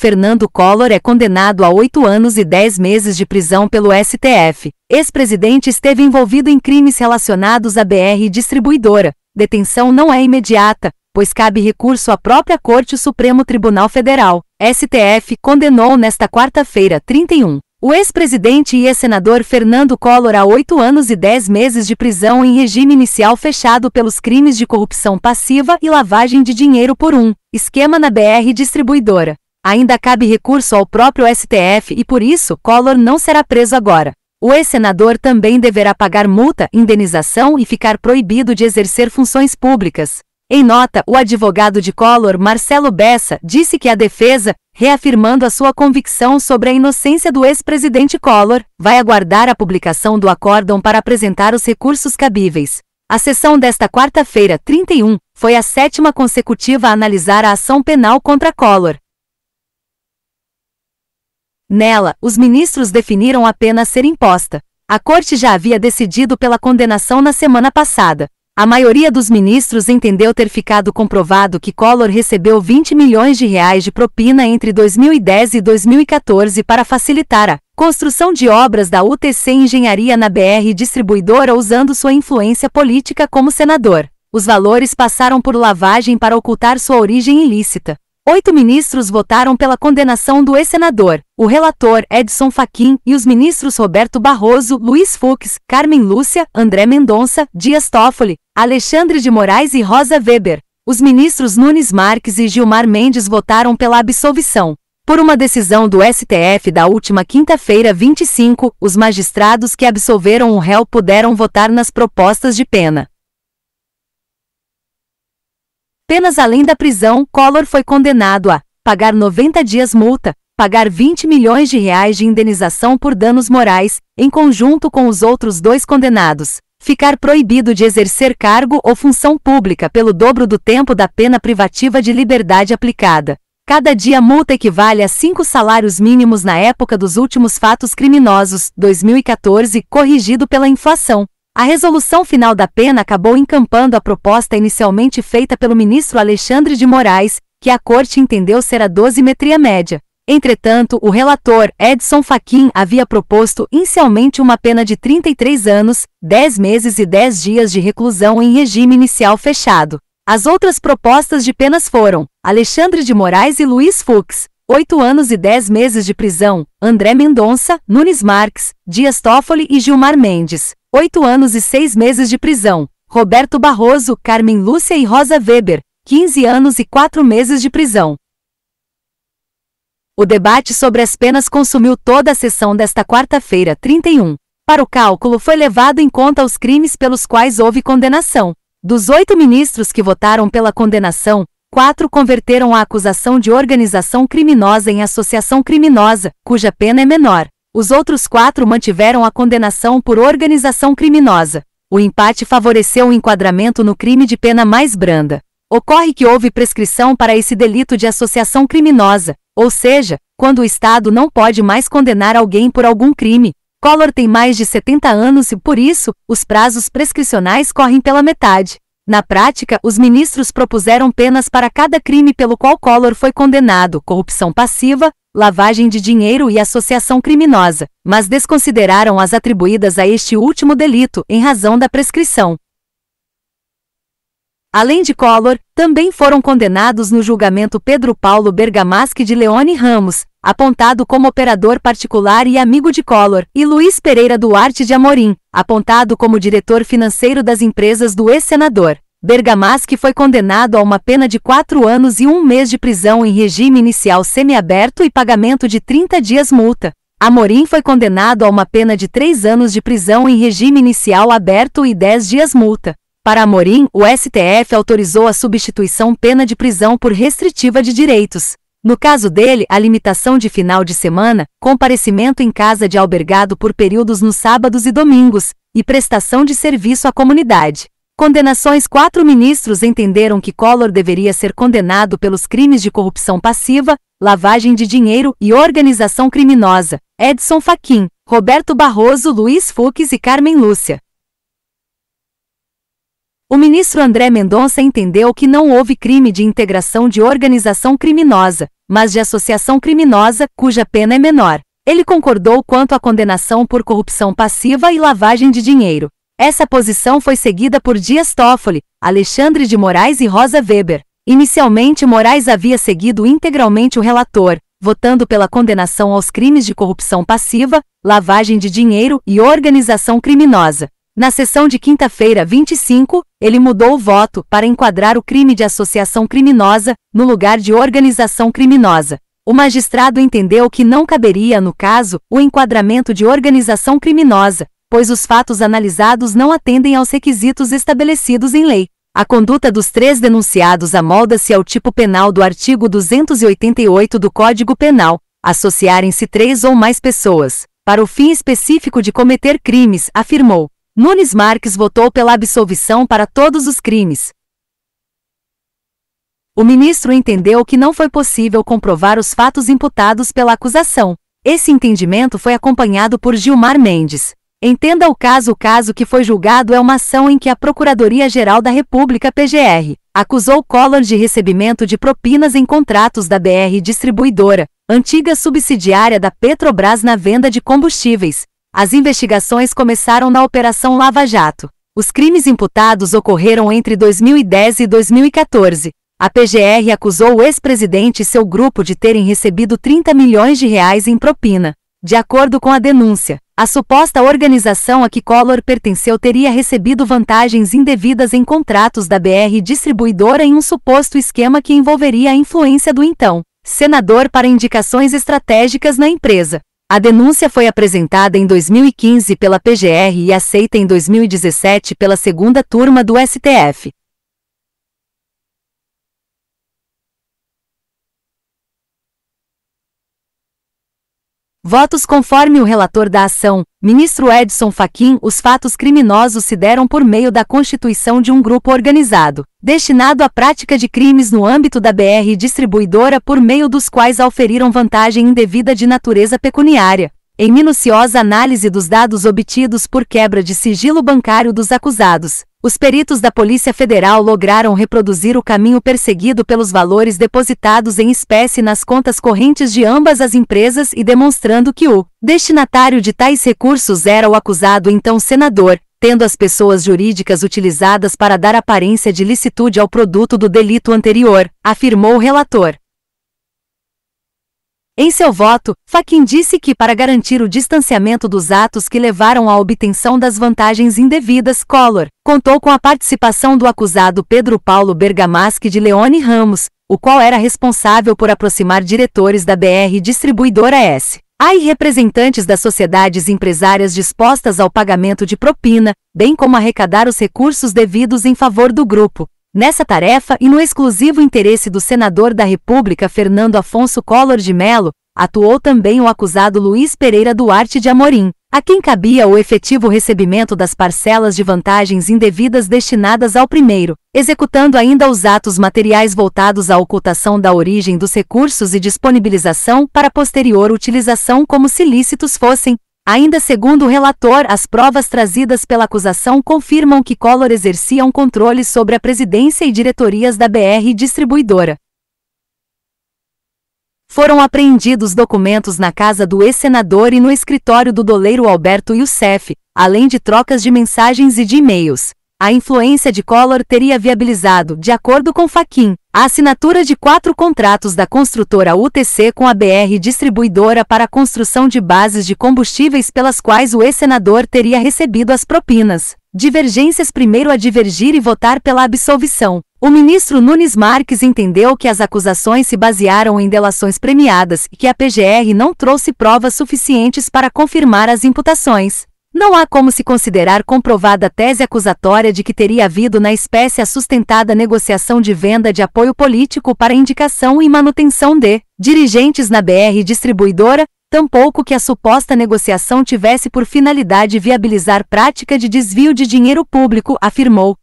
Fernando Collor é condenado a 8 anos e 10 meses de prisão pelo STF. Ex-presidente esteve envolvido em crimes relacionados à BR Distribuidora. Detenção não é imediata, pois cabe recurso à própria Corte Supremo Tribunal Federal. STF condenou nesta quarta-feira, 31, o ex-presidente e ex-senador Fernando Collor a 8 anos e 10 meses de prisão em regime inicial fechado pelos crimes de corrupção passiva e lavagem de dinheiro por esquema na BR Distribuidora. Ainda cabe recurso ao próprio STF e por isso Collor não será preso agora. O ex-senador também deverá pagar multa, indenização e ficar proibido de exercer funções públicas. Em nota, o advogado de Collor, Marcelo Bessa, disse que a defesa, reafirmando a sua convicção sobre a inocência do ex-presidente Collor, vai aguardar a publicação do acórdão para apresentar os recursos cabíveis. A sessão desta quarta-feira, 31, foi a 7ª consecutiva a analisar a ação penal contra Collor. Nela, os ministros definiram a pena a ser imposta. A Corte já havia decidido pela condenação na semana passada. A maioria dos ministros entendeu ter ficado comprovado que Collor recebeu 20 milhões de reais de propina entre 2010 e 2014 para facilitar a construção de obras da UTC Engenharia na BR Distribuidora usando sua influência política como senador. Os valores passaram por lavagem para ocultar sua origem ilícita. 8 ministros votaram pela condenação do ex-senador, o relator Edson Fachin e os ministros Roberto Barroso, Luiz Fux, Carmen Lúcia, André Mendonça, Dias Toffoli, Alexandre de Moraes e Rosa Weber. Os ministros Nunes Marques e Gilmar Mendes votaram pela absolvição. Por uma decisão do STF da última quinta-feira, 25, os magistrados que absolveram o réu puderam votar nas propostas de pena. Penas além da prisão, Collor foi condenado a pagar 90 dias multa, pagar 20 milhões de reais de indenização por danos morais, em conjunto com os outros 2 condenados, ficar proibido de exercer cargo ou função pública pelo dobro do tempo da pena privativa de liberdade aplicada. Cada dia multa equivale a 5 salários mínimos na época dos últimos fatos criminosos, 2014, corrigido pela inflação. A resolução final da pena acabou encampando a proposta inicialmente feita pelo ministro Alexandre de Moraes, que a Corte entendeu ser a dosimetria média. Entretanto, o relator, Edson Fachin, havia proposto inicialmente uma pena de 33 anos, 10 meses e 10 dias de reclusão em regime inicial fechado. As outras propostas de penas foram Alexandre de Moraes e Luiz Fux, 8 anos e 10 meses de prisão, André Mendonça, Nunes Marques, Dias Toffoli e Gilmar Mendes, 8 anos e 6 meses de prisão, Roberto Barroso, Carmen Lúcia e Rosa Weber, 15 anos e 4 meses de prisão. O debate sobre as penas consumiu toda a sessão desta quarta-feira, 31. Para o cálculo foi levado em conta os crimes pelos quais houve condenação. Dos 8 ministros que votaram pela condenação, 4 converteram a acusação de organização criminosa em associação criminosa, cuja pena é menor. Os outros 4 mantiveram a condenação por organização criminosa. O empate favoreceu o enquadramento no crime de pena mais branda. Ocorre que houve prescrição para esse delito de associação criminosa, ou seja, quando o Estado não pode mais condenar alguém por algum crime. Collor tem mais de 70 anos e, por isso, os prazos prescricionais correm pela metade. Na prática, os ministros propuseram penas para cada crime pelo qual Collor foi condenado: corrupção passiva, lavagem de dinheiro e associação criminosa, mas desconsideraram as atribuídas a este último delito em razão da prescrição. Além de Collor, também foram condenados no julgamento Pedro Paulo Bergamaschi de Leone Ramos, apontado como operador particular e amigo de Collor, e Luiz Pereira Duarte de Amorim, apontado como diretor financeiro das empresas do ex-senador. Bergamaschi foi condenado a uma pena de 4 anos e 1 mês de prisão em regime inicial semiaberto e pagamento de 30 dias multa. Amorim foi condenado a uma pena de 3 anos de prisão em regime inicial aberto e 10 dias multa. Para Amorim, o STF autorizou a substituição pena de prisão por restritiva de direitos. No caso dele, a limitação de final de semana, comparecimento em casa de albergado por períodos nos sábados e domingos, e prestação de serviço à comunidade. Condenações: 4 ministros entenderam que Collor deveria ser condenado pelos crimes de corrupção passiva, lavagem de dinheiro e organização criminosa: Edson Fachin, Roberto Barroso, Luiz Fux e Carmen Lúcia. O ministro André Mendonça entendeu que não houve crime de integração de organização criminosa, mas de associação criminosa, cuja pena é menor. Ele concordou quanto à condenação por corrupção passiva e lavagem de dinheiro. Essa posição foi seguida por Dias Toffoli, Alexandre de Moraes e Rosa Weber. Inicialmente, Moraes havia seguido integralmente o relator, votando pela condenação aos crimes de corrupção passiva, lavagem de dinheiro e organização criminosa. Na sessão de quinta-feira, 25, ele mudou o voto para enquadrar o crime de associação criminosa, no lugar de organização criminosa. O magistrado entendeu que não caberia, no caso, o enquadramento de organização criminosa, pois os fatos analisados não atendem aos requisitos estabelecidos em lei. A conduta dos 3 denunciados amolda-se ao tipo penal do artigo 288 do Código Penal, associarem-se 3 ou mais pessoas, para o fim específico de cometer crimes, afirmou. Nunes Marques votou pela absolvição para todos os crimes. O ministro entendeu que não foi possível comprovar os fatos imputados pela acusação. Esse entendimento foi acompanhado por Gilmar Mendes. Entenda o caso que foi julgado é uma ação em que a Procuradoria-Geral da República PGR acusou Collor de recebimento de propinas em contratos da BR Distribuidora, antiga subsidiária da Petrobras na venda de combustíveis. As investigações começaram na Operação Lava Jato. Os crimes imputados ocorreram entre 2010 e 2014. A PGR acusou o ex-presidente e seu grupo de terem recebido 30 milhões de reais em propina. De acordo com a denúncia, a suposta organização a que Collor pertenceu teria recebido vantagens indevidas em contratos da BR Distribuidora em um suposto esquema que envolveria a influência do então senador para indicações estratégicas na empresa. A denúncia foi apresentada em 2015 pela PGR e aceita em 2017 pela segunda turma do STF. Votos conforme o relator da ação, ministro Edson Fachin. Os fatos criminosos se deram por meio da constituição de um grupo organizado, destinado à prática de crimes no âmbito da BR Distribuidora, por meio dos quais auferiram vantagem indevida de natureza pecuniária. Em minuciosa análise dos dados obtidos por quebra de sigilo bancário dos acusados, os peritos da Polícia Federal lograram reproduzir o caminho perseguido pelos valores depositados em espécie nas contas correntes de ambas as empresas e demonstrando que o destinatário de tais recursos era o acusado então senador, tendo as pessoas jurídicas utilizadas para dar aparência de licitude ao produto do delito anterior, afirmou o relator. Em seu voto, Fachin disse que, para garantir o distanciamento dos atos que levaram à obtenção das vantagens indevidas, Collor contou com a participação do acusado Pedro Paulo Bergamaschi de Leone Ramos, o qual era responsável por aproximar diretores da BR Distribuidora S.A. e representantes das sociedades empresárias dispostas ao pagamento de propina, bem como arrecadar os recursos devidos em favor do grupo. Nessa tarefa e no exclusivo interesse do senador da República Fernando Afonso Collor de Mello, atuou também o acusado Luiz Pereira Duarte de Amorim, a quem cabia o efetivo recebimento das parcelas de vantagens indevidas destinadas ao primeiro, executando ainda os atos materiais voltados à ocultação da origem dos recursos e disponibilização para posterior utilização como se lícitos fossem. Ainda segundo o relator, as provas trazidas pela acusação confirmam que Collor exercia um controle sobre a presidência e diretorias da BR Distribuidora. Foram apreendidos documentos na casa do ex-senador e no escritório do doleiro Alberto Youssef, além de trocas de mensagens e de e-mails. A influência de Collor teria viabilizado, de acordo com Fachin, a assinatura de 4 contratos da construtora UTC com a BR Distribuidora para a construção de bases de combustíveis pelas quais o ex-senador teria recebido as propinas. Divergências. Primeiro a divergir e votar pela absolvição. O ministro Nunes Marques entendeu que as acusações se basearam em delações premiadas e que a PGR não trouxe provas suficientes para confirmar as imputações. Não há como se considerar comprovada a tese acusatória de que teria havido na espécie a sustentada negociação de venda de apoio político para indicação e manutenção de dirigentes na BR Distribuidora, tampouco que a suposta negociação tivesse por finalidade viabilizar prática de desvio de dinheiro público, afirmou.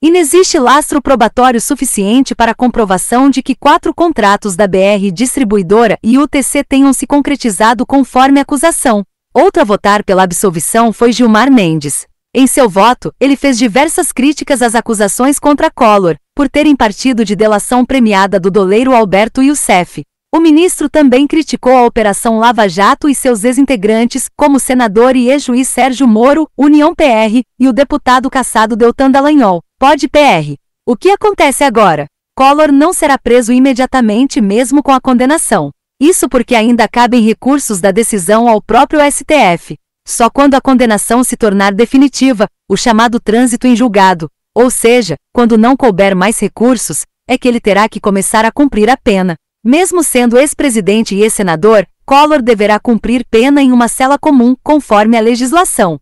Inexiste lastro probatório suficiente para a comprovação de que 4 contratos da BR Distribuidora e UTC tenham se concretizado conforme a acusação. Outro a votar pela absolvição foi Gilmar Mendes. Em seu voto, ele fez diversas críticas às acusações contra Collor, por terem partido de delação premiada do doleiro Alberto Youssef. O ministro também criticou a Operação Lava Jato e seus ex-integrantes, como o senador e ex-juiz Sérgio Moro, União PR, e o deputado cassado Deltan Dallagnol, POD PR. O que acontece agora? Collor não será preso imediatamente mesmo com a condenação. Isso porque ainda cabem recursos da decisão ao próprio STF. Só quando a condenação se tornar definitiva, o chamado trânsito em julgado, ou seja, quando não couber mais recursos, é que ele terá que começar a cumprir a pena. Mesmo sendo ex-presidente e ex-senador, Collor deverá cumprir pena em uma cela comum, conforme a legislação.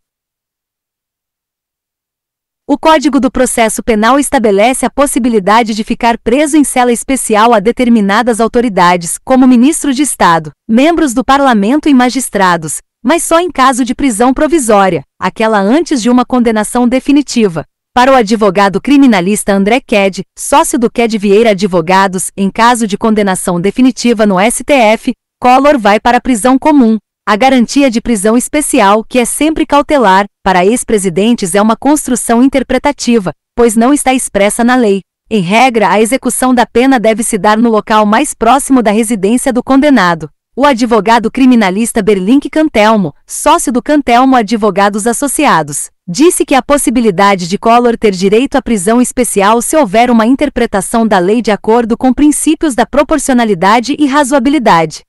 O Código do Processo Penal estabelece a possibilidade de ficar preso em cela especial a determinadas autoridades, como ministro de Estado, membros do Parlamento e magistrados, mas só em caso de prisão provisória, aquela antes de uma condenação definitiva. Para o advogado criminalista André Qued, sócio do Qued Vieira Advogados, em caso de condenação definitiva no STF, Collor vai para a prisão comum. A garantia de prisão especial, que é sempre cautelar, para ex-presidentes é uma construção interpretativa, pois não está expressa na lei. Em regra, a execução da pena deve se dar no local mais próximo da residência do condenado. O advogado criminalista Berlink Cantelmo, sócio do Cantelmo Advogados Associados, disse que a possibilidade de Collor ter direito à prisão especial se houver uma interpretação da lei de acordo com princípios da proporcionalidade e razoabilidade.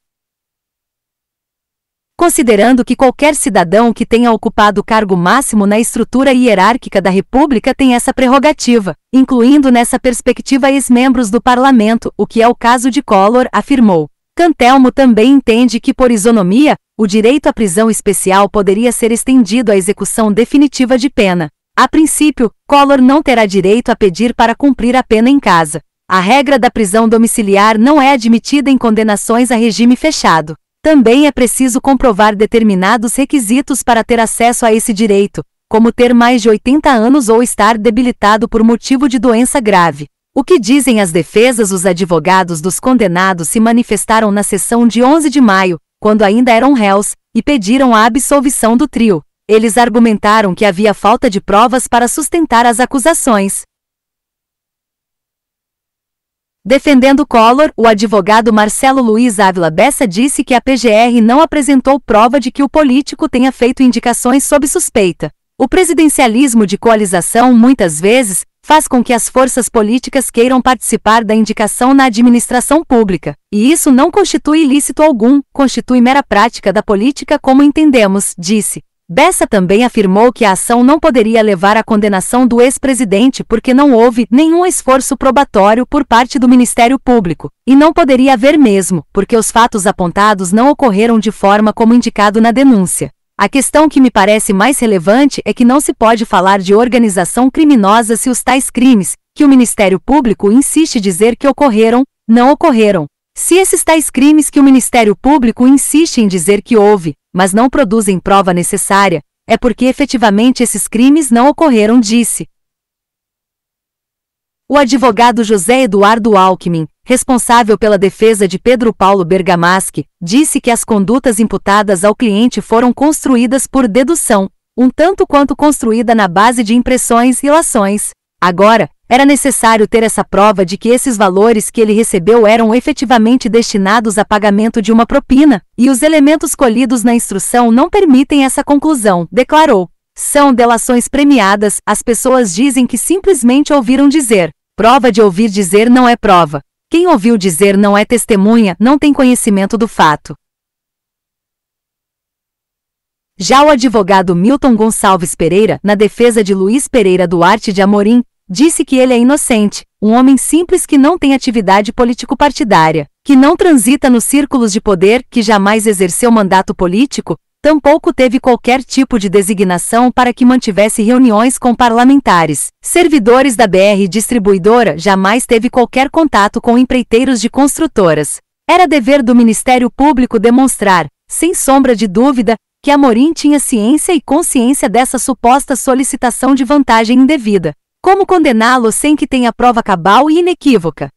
Considerando que qualquer cidadão que tenha ocupado cargo máximo na estrutura hierárquica da República tem essa prerrogativa, incluindo nessa perspectiva ex-membros do Parlamento, o que é o caso de Collor, afirmou. Cantelmo também entende que, por isonomia, o direito à prisão especial poderia ser estendido à execução definitiva de pena. A princípio, Collor não terá direito a pedir para cumprir a pena em casa. A regra da prisão domiciliar não é admitida em condenações a regime fechado. Também é preciso comprovar determinados requisitos para ter acesso a esse direito, como ter mais de 80 anos ou estar debilitado por motivo de doença grave. O que dizem as defesas? Os advogados dos condenados se manifestaram na sessão de 11 de maio, quando ainda eram réus, e pediram a absolvição do trio. Eles argumentaram que havia falta de provas para sustentar as acusações. Defendendo Collor, o advogado Marcelo Luiz Ávila Bessa disse que a PGR não apresentou prova de que o político tenha feito indicações sob suspeita. O presidencialismo de coalização, muitas vezes, faz com que as forças políticas queiram participar da indicação na administração pública, e isso não constitui ilícito algum, constitui mera prática da política como entendemos, disse. Bessa também afirmou que a ação não poderia levar à condenação do ex-presidente porque não houve nenhum esforço probatório por parte do Ministério Público, e não poderia haver mesmo, porque os fatos apontados não ocorreram de forma como indicado na denúncia. A questão que me parece mais relevante é que não se pode falar de organização criminosa se os tais crimes, que o Ministério Público insiste dizer que ocorreram, não ocorreram. Se esses tais crimes que o Ministério Público insiste em dizer que houve, mas não produzem prova necessária, é porque efetivamente esses crimes não ocorreram, disse. O advogado José Eduardo Alckmin, responsável pela defesa de Pedro Paulo Bergamaschi, disse que as condutas imputadas ao cliente foram construídas por dedução, um tanto quanto construída na base de impressões e lações. Agora, era necessário ter essa prova de que esses valores que ele recebeu eram efetivamente destinados a pagamento de uma propina, e os elementos colhidos na instrução não permitem essa conclusão, declarou. São delações premiadas, as pessoas dizem que simplesmente ouviram dizer. Prova de ouvir dizer não é prova. Quem ouviu dizer não é testemunha, não tem conhecimento do fato. Já o advogado Milton Gonçalves Pereira, na defesa de Luiz Pereira Duarte de Amorim, disse que ele é inocente, um homem simples que não tem atividade político-partidária, que não transita nos círculos de poder, que jamais exerceu mandato político, tampouco teve qualquer tipo de designação para que mantivesse reuniões com parlamentares, servidores da BR Distribuidora, jamais teve qualquer contato com empreiteiros de construtoras. Era dever do Ministério Público demonstrar, sem sombra de dúvida, que Amorim tinha ciência e consciência dessa suposta solicitação de vantagem indevida. Como condená-lo sem que tenha prova cabal e inequívoca?